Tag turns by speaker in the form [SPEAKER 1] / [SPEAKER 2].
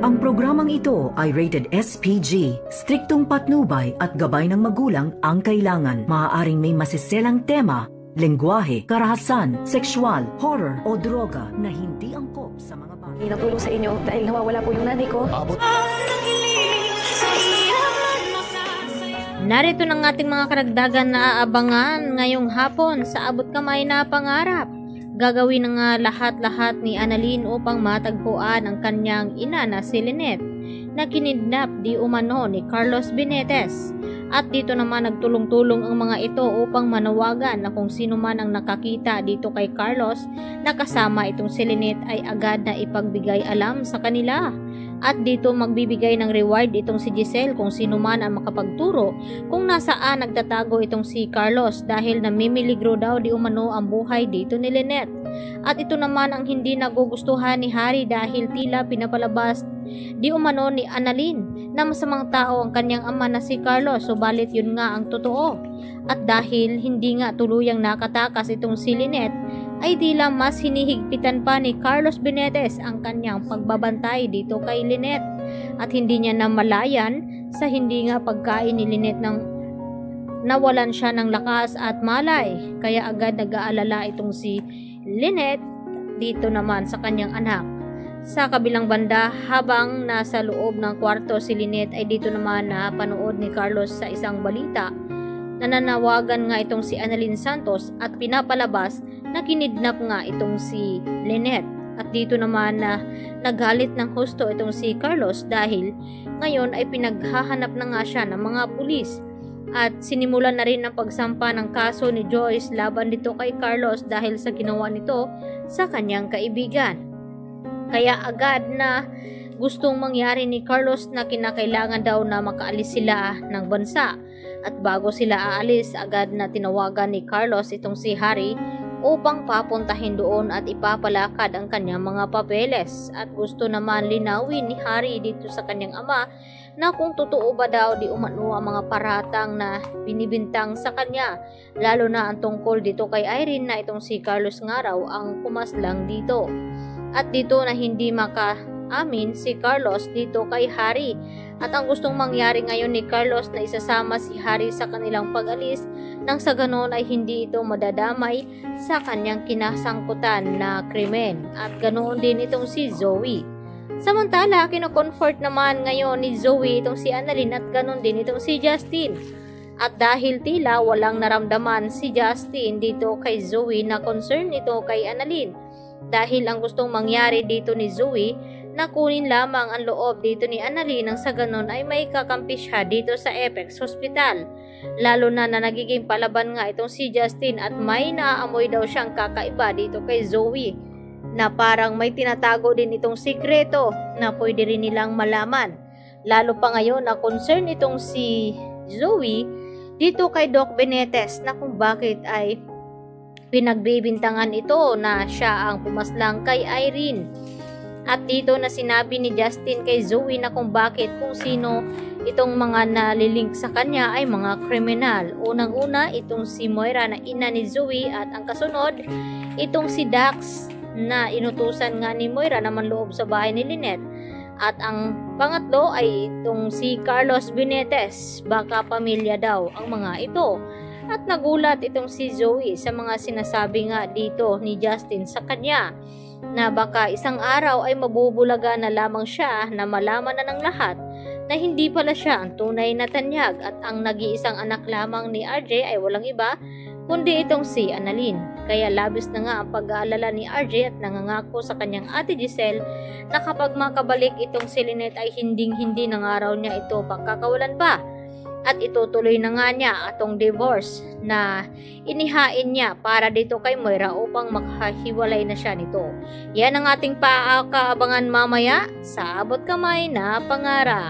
[SPEAKER 1] Ang programang ito ay rated SPG. Striktong patnubay at gabay ng magulang ang kailangan. Maaaring may masiselang tema, lengguwahe, karahasan, sexual, horror o droga na hindi angkop sa mga bata.
[SPEAKER 2] Hindi nagtulong sa inyo dahil nawawala po yung nanay ko.
[SPEAKER 3] Narito ng ating mga karagdagan na aabangan ngayong hapon sa Abot Kamay na Pangarap. Gagawin na nga lahat-lahat ni Annalyn upang matagpuan ang kanyang ina na si Lynette na kinidnap di umano ni Carlos Benitez. At dito naman nagtulong-tulong ang mga ito upang manawagan na kung sino man ang nakakita dito kay Carlos na kasama itong si Lynette ay agad na ipagbigay alam sa kanila. At dito magbibigay ng reward itong si Giselle kung sino man ang makapagturo kung nasaan nagtatago itong si Carlos dahil namimiligro daw di umano ang buhay dito ni Lynette. At ito naman ang hindi nagugustuhan ni Harry dahil tila pinapalabas di umano ni Annalyn na masamang tao ang kanyang ama na si Carlos, subalit yun nga ang totoo. At dahil hindi nga tuluyang nakatakas itong si Lynette ay tila mas hinihigpitan pa ni Carlos Benitez ang kanyang pagbabantay dito kay Lynette at hindi niya namalayan sa hindi nga pagkain ni Lynette nang nawalan siya ng lakas at malay, kaya agad nag-aalala itong si Lynette dito naman sa kanyang anak. Sa kabilang banda, habang nasa loob ng kwarto si Lynette ay dito naman napanood ni Carlos sa isang balita. Nananawagan nga itong si Annalyn Santos at pinapalabas na kinidnap nga itong si Lynette. At dito naman na nagalit ng husto itong si Carlos dahil ngayon ay pinaghahanap na nga siya ng mga pulis. At sinimulan na rin ang pagsampa ng kaso ni Joyce laban dito kay Carlos dahil sa ginawa nito sa kanyang kaibigan. Kaya agad na gustong mangyari ni Carlos na kinakailangan daw na makaalis sila ng bansa. At bago sila aalis, agad na tinawagan ni Carlos itong si Harry upang papuntahin doon at ipapalakad ang kanyang mga papeles. At gusto naman linawin ni Harry dito sa kanyang ama na kung totoo ba daw di umano ang mga paratang na binibintang sa kanya, lalo na ang tungkol dito kay Irene na itong si Carlos nga raw ang pumaslang dito. At dito na hindi makaamin si Carlos dito kay Harry. At ang gustong mangyari ngayon ni Carlos na isasama si Harry sa kanilang pag-alis nang sa ganon ay hindi ito madadamay sa kanyang kinasangkutan na krimen. At ganoon din itong si Zoe. Samantala, kino-comfort naman ngayon ni Zoe itong si Annalyn at ganon din itong si Justin. At dahil tila walang naramdaman si Justin dito kay Zoe na concern ito kay Annalyn. Dahil ang gustong mangyari dito ni Zoe na kunin lamang ang loob dito ni Annalyn nang sa ganon ay may kakampi siya dito sa Apex Hospital. Lalo na nagiging palaban nga itong si Justin at may naaamoy daw siyang kakaiba dito kay Zoe na parang may tinatago din itong sikreto na pwede rin nilang malaman. Lalo pa ngayon na concern itong si Zoe dito kay Doc Benitez na kung bakit ay pinagbibintangan ito na siya ang pumaslang kay Irene. At dito na sinabi ni Justin kay Zoe na kung bakit kung sino itong mga nalilink sa kanya ay mga kriminal. Unang-una itong si Moira na ina ni Zoe at ang kasunod itong si Dax na inutusan nga ni Moira naman loob sa bahay ni Lynette. At ang pangatlo ay itong si Carlos Benitez, baka pamilya daw ang mga ito. At nagulat itong si Zoe sa mga sinasabi nga dito ni Justin sa kanya na baka isang araw ay mabubulaga na lamang siya na malaman na ng lahat na hindi pala siya ang tunay na tanyag at ang nag-iisang anak lamang ni RJ ay walang iba kundi itong si Annalyn. Kaya labis na nga ang pag-aalala ni RJ at nangangako sa kanyang ate Giselle na kapag makabalik itong si Lynette ay hinding-hindi ng araw niya ito pagkakawalan pa. At itutuloy na nga niya atong divorce na inihain niya para dito kay Moira upang makahiwalay na siya nito. Yan ang ating paakaabangan mamaya sa Abot Kamay na Pangarap.